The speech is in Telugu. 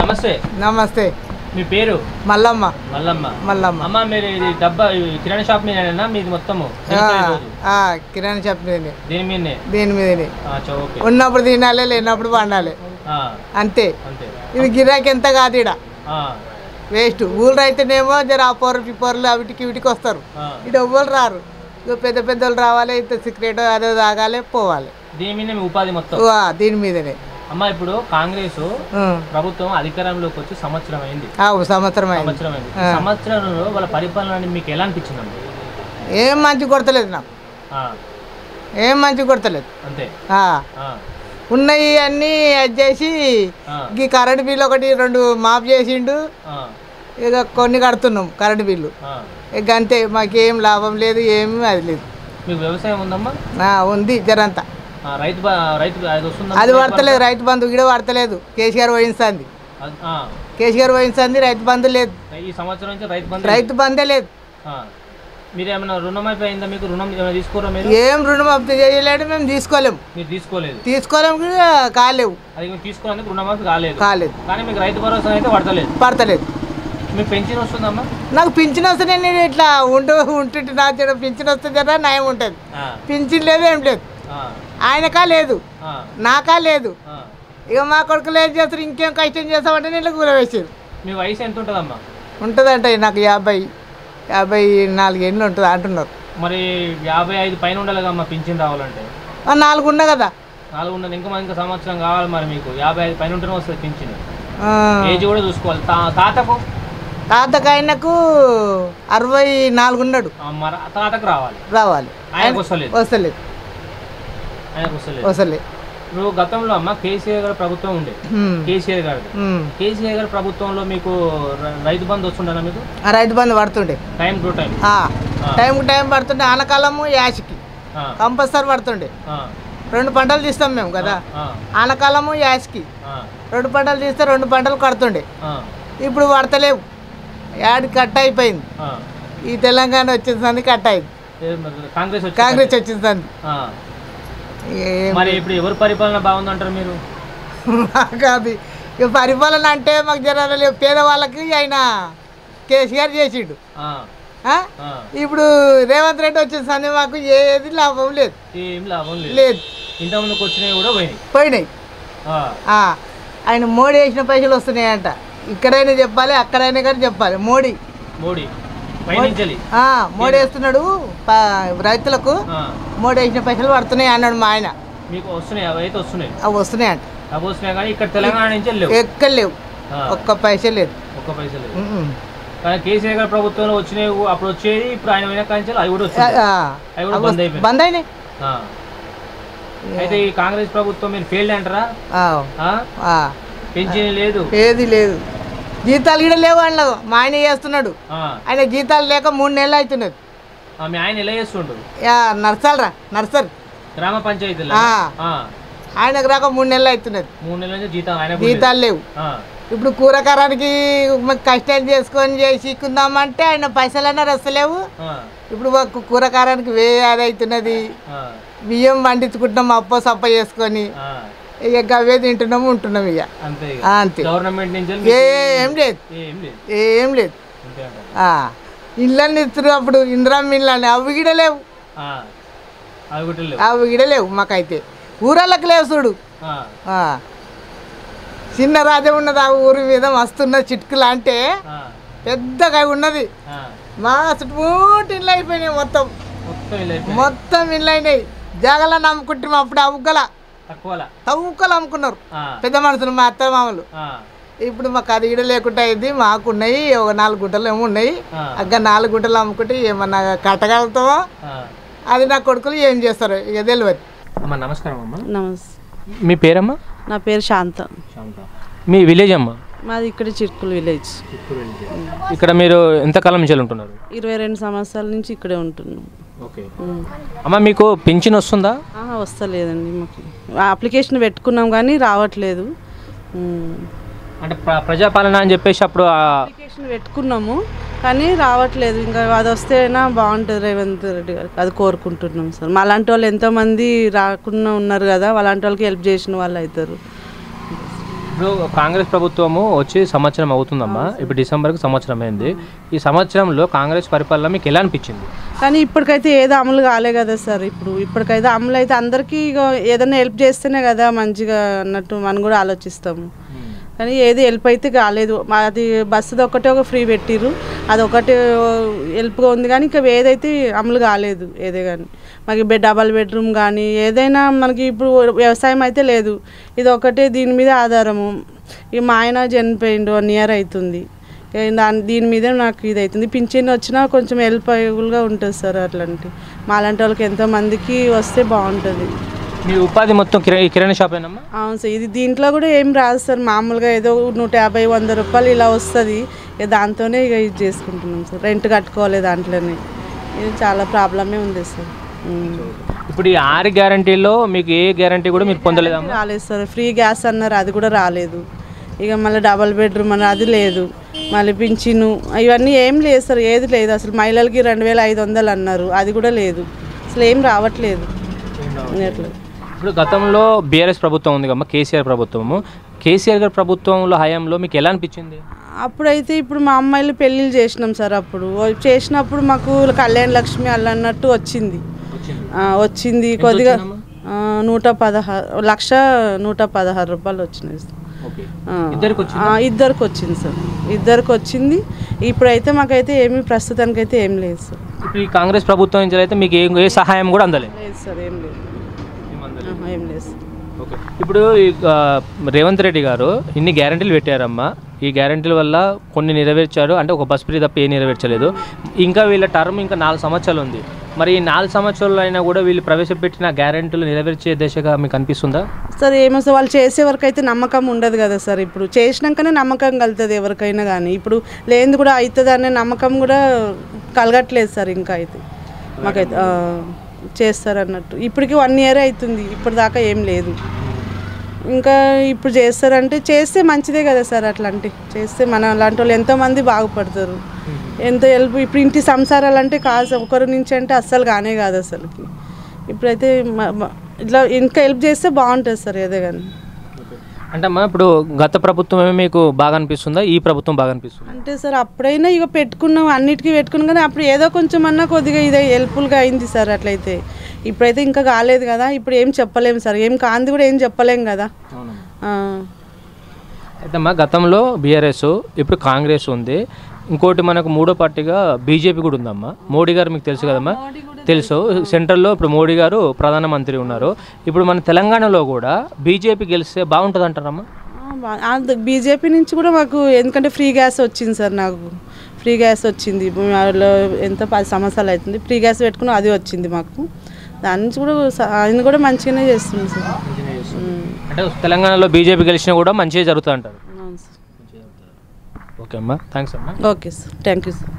నమస్తే. నమస్తే. మీ పేరు? మల్లమ్మ. మల్లమ్మ. మల్లమ్మ. అమ్మ మీరు ఇది డబ్బా కిరాణా షాప్ మీదేనా మీది మొత్తము? కిరాణా షాప్ మీదనే. దీని మీదనే? దీని మీదనే. ఉన్నప్పుడు తినాలి, లేనప్పుడు వండాలి, అంతే. ఇది గిరాకీ ఎంత కాదు ఇడ, వేస్ట్. ఊళ్ళో అయితేనేమో జర ఆ పొరలు అవిటికి వీటికి వస్తారు, ఇటు ఎవ్వరు రారు. ఇక పెద్ద పెద్దోళ్ళు రావాలి, ఇంత సిగరెట్ అదే తాగాలి, పోవాలి. దీని మీద ఉపాధి మొత్తం దీని మీదనే. అమ్మ ఇప్పుడు కాంగ్రెస్ ప్రభుత్వం అధికారంలోకి వచ్చి సంవత్సరం అయింది. సంవత్సరంలో వాళ్ళ పరిపాలన మీకు ఎలా అనిపించింది? ఏం మంచి కొడతలేదు నాకు, ఏం మంచి కొడతలేదు. అంతే. ఉన్నాయి అన్నీ అది చేసి ఈ కరెంట్ బిల్లు 1-2 మాఫ్ చేసిండు. ఇక కొన్ని కడుతున్నాం కరెంట్ బిల్లు, ఇక అంతే. మాకేం లాభం లేదు, ఏమి అది లేదు. మీకు వ్యవసాయం ఉందమ్మా? ఉంది జరంతా. అది పడతలేదు, రైతు బంధు కూడా పడతలేదు. కేసీఆర్ వహిస్తుంది, కేసీఆర్ వహిస్తుంది, రైతు బంధు లేదు. ఈ సంవత్సరం నుంచి రైతు బంధే లేదు. మీరు ఏమైనా రుణమాఫీ అయిందా? మీకు రుణం తీసుకోరా? ఏం రుణమాఫీ చేయలేడు, మేము తీసుకోలేము. మీరు తీసుకోలేము కూడా కాలేవు. అది తీసుకోవడానికి రుణమాఫీ కాలేదు. కానీ మీకు రైతు భరోసా అయితే పడతలేదు. మీకు పెన్షన్ వస్తుందమ్మా? నాకు పింఛన్ వస్తే నేను ఇట్లా ఉంటుంటే నా పింఛన్ వస్తే కదా నయం ఉంటుంది. పింఛన్ లేదు, ఏం లేదు. ఆయనకా లేదు, నాకా లేదు. ఇక మా కొడుకులు ఏం చేస్తారు, ఇంకేం కష్టం చేస్తామంటే నేను కూరవేసారు. మీ వయసు ఎంత ఉంటుందమ్మా? ఉంటుందంట నాకు 54 ఏళ్ళు ఉంటుంది అంటున్నారు. మరి 55 పైన ఉండాలి కమ్మా పింఛన్ రావాలంటే? 4 ఉన్నా కదా. 4 ఉన్నది, ఇంకా సంవత్సరం కావాలి. మరి మీకు 55 పైన ఉంటేనే వస్తుంది పింఛన్. ఏజ్ కూడా చూసుకోవాలి. తాతకు ఆయనకు 64 ఉన్నాడు. తాతకు రావాలి. ఆయనకు వస్తలేదు. నువ్వు గతంలో అమ్మ కేసీఆర్ గారి ప్రభుత్వం ఉండే, కేసీఆర్ గారి ప్రభుత్వంలో మీకు రైతు బంధు వస్తుండే? మీకు Rythu Bandhu పడుతుండే, time to time పడుతుండే. ఆనకాలము యాసికి compulsory పడుతుండే. 2 పంటలు తీస్తాం మేము కదా, ఆనకాలము యాసికి 2 పంటలు తీస్తే 2 పంటలు కడుతుండే. ఇప్పుడు పడతలేవు, యాడ్ కట్ అయిపోయింది. ఈ తెలంగాణ వచ్చేసింది, కట్ అయింది. కాంగ్రెస్ వచ్చేసింది. మరి ఇప్పుడు ఎవరు పరిపాలన బాగుందంటారు మీరు? కాదు, ఇక పరిపాలన అంటే మాకు జనాలు పేదవాళ్ళకి ఆయన కేసీఆర్ చేసిండు. ఇప్పుడు రేవంత్ రెడ్డి వచ్చేసరికి మాకు ఏది లాభం లేదు. ఇంతకుముందుకు వచ్చినాయి కూడా పోయినాయి. ఆయన మోడీ వేసిన పైసలు వస్తున్నాయంట. ఇక్కడైనా చెప్పాలి, అక్కడైనా కానీ చెప్పాలి. మోడీ వేస్తున్నాడు రైతులకు, మోడీ వేసిన పైసలు పడుతున్నాయి అన్నాడు మా ఆయన. మీకు వస్తున్నాయి? అవి వస్తున్నాయంట. ఇక్కడ తెలంగాణ నుంచి ఎక్కడ లేవు, ఒక్క పైసా లేదు. కానీ కేసీఆర్ గారి ప్రభుత్వంలో వచ్చినాయి, అప్పుడు వచ్చేది. ఇప్పుడు ఆయన పోయిన కాంచెలు అవి కూడా బంద్ అయినాయి. అయితే ఈ కాంగ్రెస్ ప్రభుత్వం మీరు ఫెయిల్డ్ అంటారా? పెన్షన్ లేదు, ఏది లేదు. జీతాలు కూడా లేవు అందులో. మా ఆయన చేస్తున్నాడు, ఆయన జీతాలు లేక 3 నెలలు అవుతున్నది. మీ ఆయన ఎలా చేస్తుండు? నర్సర్ గ్రామ పంచాయతీ ఆయనకు రాక 3 నెలలు అవుతున్నది. 3 నెలల నుంచి జీతాలు లేవు. ఇప్పుడు కూరకారానికి కష్టాలు చేసుకొని చేసుకుందామంటే ఆయన పైసలన్నా వస్తలేవు. ఇప్పుడు కూరకారానికి అది అవుతున్నది. బియ్యం పండించుకుంటున్నాం అప్ప సప్ప చేసుకొని, ఇక గవే తింటున్నాము, ఉంటున్నాం. ఇక అంతే. గవర్నమెంట్ నుంచి ఏం లేదు. ఇళ్ళని ఇస్తున్నారు అప్పుడు, ఇందిరమ్మ ఇళ్ళని, అవి కూడా లేవు. అవి కూడా లేవు మాకైతే. ఊరళ్ళకి లేవు చూడు. చిన్న రాజ్యం ఉన్నది ఆ ఊరి మీద, మస్తున్నది. చిట్కులు అంటే పెద్దగా ఉన్నది. మా చుట్టూ ఇళ్ళు అయిపోయినాయి, మొత్తం ఇళ్ళు అయినాయి. జాగలను అమ్ముకుంటున్నాం అప్పుడు. తవ్వుకలు అమ్ముకున్నారు పెద్ద మనుషులు, మా అత్త మామలు. ఇప్పుడు మాకు అది ఈడ లేకుండా అయింది. మాకున్నాయి ఒక 4 గుంటలు ఏమో ఉన్నాయి. 4 గుంటలు అమ్ముకుంటే ఏమన్నా కట్టగలుగుతామో, అది నా కొడుకులు ఏం చేస్తారు ఇక తెలియదు. అమ్మా నమస్కారం. అమ్మా నమస్తే. మీ పేరమ్మా? నా పేరు శాంత. మీ విలేజ్ అమ్మా? మాది ఇక్కడ చిట్కులు విలేజ్. ఇక్కడ మీరు ఎంతకాలం నుంచి ఉంటున్నారు? 22 సంవత్సరాల నుంచి ఇక్కడే ఉంటున్నాం. ఓకే అమ్మ, మీకు పింఛన్ వస్తుందా? వస్తలేదండి. మాకు అప్లికేషన్ పెట్టుకున్నాం కానీ రావట్లేదు. అంటే ప్రజాపాలన అని చెప్పేసి అప్పుడు అప్లికేషన్ పెట్టుకున్నాము కానీ రావట్లేదు. ఇంకా అది వస్తేనా బాగుంటుంది రేవంత్ రెడ్డి గారికి, అది కోరుకుంటున్నాం సార్. మా అలాంటి వాళ్ళు ఎంతోమంది రాకుండా ఉన్నారు కదా, అలాంటి వాళ్ళకి హెల్ప్ చేసిన వాళ్ళు అవుతారు. ఇప్పుడు కాంగ్రెస్ ప్రభుత్వము వచ్చి సంవత్సరం అవుతుందమ్మా, ఇప్పుడు డిసెంబర్కి సంవత్సరం అయింది. ఈ సంవత్సరంలో కాంగ్రెస్ పరిపాలన మీకు ఎలా అనిపించింది? కానీ ఇప్పటికైతే ఏదో అమలు కాలే కదా సార్. ఇప్పటికైతే అమలు అయితే అందరికీ ఇక ఏదైనా హెల్ప్ చేస్తేనే కదా మంచిగా అన్నట్టు మనం కూడా ఆలోచిస్తాము. కానీ ఏది హెల్ప్ అయితే కాలేదు. అది బస్సుది ఒకటే ఒక ఫ్రీ పెట్టిర్రు, అది ఒకటి హెల్ప్గా ఉంది. కానీ ఇంకా ఏదైతే అమలు కాలేదు ఏదే. కానీ మాకు డబల్ బెడ్రూమ్ కానీ ఏదైనా మనకి ఇప్పుడు వ్యవసాయం అయితే లేదు, ఇది ఒకటే దీని మీద ఆధారము. ఇక మా ఆయన చనిపోయిండు 1 year అవుతుంది, దీని మీదే నాకు ఇది అవుతుంది. పింఛన్ వచ్చినా కొంచెం హెల్ప్ఫుల్గా ఉంటుంది సార్. అట్లాంటి మాలాంటి వాళ్ళకి ఎంతోమందికి వస్తే బాగుంటుంది. మీ ఉపాధి మొత్తం కిరాణా షాప్ ఏనమ్మా? అవును సార్. ఇది దీంట్లో కూడా ఏం రాదు సార్, మామూలుగా ఏదో 150-100 రూపాయలు ఇలా వస్తుంది. ఇక దాంతోనే ఇక ఇది చేసుకుంటున్నాం సార్. రెంట్ కట్టుకోవాలి దాంట్లోనే. ఇది చాలా ప్రాబ్లమే ఉంది సార్. ఇప్పుడు ఈ 6 గ్యారంటీలో మీకు ఏ గ్యారంటీ కూడా మీరు పొందలేదమ్మా? రాలేదు సార్. ఫ్రీ గ్యాస్ అన్నారు, అది కూడా రాలేదు. ఇక మళ్ళీ డబల్ బెడ్రూమ్ అన్నారు, అది లేదు. మళ్ళీ పింఛను ఇవన్నీ ఏం లేదు సార్, ఏది లేదు అసలు. మహిళలకి 2500 అన్నారు, అది కూడా లేదు. అసలు ఏం రావట్లేదు. ఇప్పుడు గతంలో బీఆర్ఎస్ ప్రభుత్వం ఉంది కమ్మా, కేసీఆర్ ప్రభుత్వము. కేసీఆర్ గారి ప్రభుత్వంలో హయాంలో మీకు ఎలా అనిపించింది? అప్పుడైతే ఇప్పుడు మా అమ్మాయిలు పెళ్ళిళ్ళు చేసినాం సార్. అప్పుడు చేసినప్పుడు మాకు కళ్యాణ లక్ష్మి అల్లన్నట్టు వచ్చింది కొద్దిగా 1,116 రూపాయలు వచ్చినాయి. ఇద్దరికి వచ్చింది సార్, ఇద్దరికి వచ్చింది. ఇప్పుడైతే మాకైతే ఏమి ప్రస్తుతానికైతే ఏం లేదు సార్. ఇప్పుడు ఈ కాంగ్రెస్ ప్రభుత్వం నుంచి అయితే మీకు ఏ సహాయం కూడా అందలేదు? లేదు సార్, ఏం లేదు, ఏం లేదు సార్. ఓకే. ఇప్పుడు రేవంత్ రెడ్డి గారు ఇన్ని గ్యారంటీలు పెట్టారమ్మా. ఈ గ్యారంటీల వల్ల కొన్ని నెరవేర్చారు, అంటే ఒక బస్ ఫ్రీ తప్ప ఏ నెరవేర్చలేదు. ఇంకా వీళ్ళ టర్మ్ ఇంకా 4 సంవత్సరాలు ఉంది. మరి ఈ 4 సంవత్సరాలు అయినా కూడా వీళ్ళు ప్రవేశపెట్టిన గ్యారంటీలు నెరవేర్చే దిశగా మీకు అనిపిస్తుందా? సార్ ఏమో సార్, వాళ్ళు చేసే వరకు అయితే నమ్మకం ఉండదు కదా సార్. ఇప్పుడు చేసినాకనే నమ్మకం కలుగుతుంది ఎవరికైనా కానీ. ఇప్పుడు లేనిది కూడా అవుతుంది అనే నమ్మకం కూడా కలగట్లేదు సార్. ఇంకా అయితే మాకైతే చేస్తారు అన్నట్టు. ఇప్పటికి 1 year అవుతుంది, ఇప్పటిదాకా ఏం లేదు. ఇంకా ఇప్పుడు చేస్తారంటే చేస్తే మంచిదే కదా సార్. అట్లాంటి చేస్తే మన అలాంటి వాళ్ళు ఎంతోమంది బాగుపడతారు, ఎంతో హెల్ప్. ఇప్పుడు ఇంటి సంసారాలు అంటే కాదు, ఒకరి నుంచి అంటే అస్సలు కానే కాదు అసలుకి. ఇప్పుడైతే ఇట్లా ఇంకా హెల్ప్ చేస్తే బాగుంటుంది సార్ ఏదే కానీ. అంటే అమ్మా, ఇప్పుడు గత ప్రభుత్వం మీకు బాగా అనిపిస్తుందా, ఈ ప్రభుత్వం బాగా అనిపిస్తుంది? అంటే సార్ అప్పుడైనా ఇక పెట్టుకున్నాం, అన్నిటికీ పెట్టుకున్నాం. కానీ అప్పుడు ఏదో కొంచెం అన్నా కొద్దిగా ఇదే హెల్ప్ఫుల్గా అయింది సార్. అట్లయితే ఇప్పుడైతే ఇంకా కాలేదు కదా. ఇప్పుడు ఏం చెప్పలేము సార్, ఏం కాంది కూడా ఏం చెప్పలేము కదా. అయితే అమ్మా, గతంలో బీఆర్ఎస్, ఇప్పుడు కాంగ్రెస్ ఉంది. ఇంకోటి మనకు 3వ పార్టీగా బీజేపీ కూడా ఉందమ్మా. మోడీ గారు మీకు తెలుసు కదమ్మా? తెలుసు. సెంట్రల్లో ఇప్పుడు మోడీ గారు ప్రధానమంత్రి ఉన్నారు. ఇప్పుడు మన తెలంగాణలో కూడా బీజేపీ గెలిస్తే బాగుంటుంది అంటారమ్మా? బీజేపీ నుంచి కూడా మాకు ఎందుకంటే ఫ్రీ గ్యాస్ వచ్చింది సార్. నాకు ఫ్రీ గ్యాస్ వచ్చింది. ఎంత 10 సంవత్సరాలు అవుతుంది ఫ్రీ గ్యాస్ పెట్టుకుని, అది వచ్చింది మాకు. దాని నుంచి కూడా ఆయన కూడా మంచిగానే చేస్తుంది సార్. అంటే తెలంగాణలో బీజేపీ గెలిచినా కూడా మంచిగా జరుగుతుంది అంటారు. అవును సార్. ఓకే అమ్మా, థ్యాంక్స్ అమ్మా. Okay sir, thank you sir.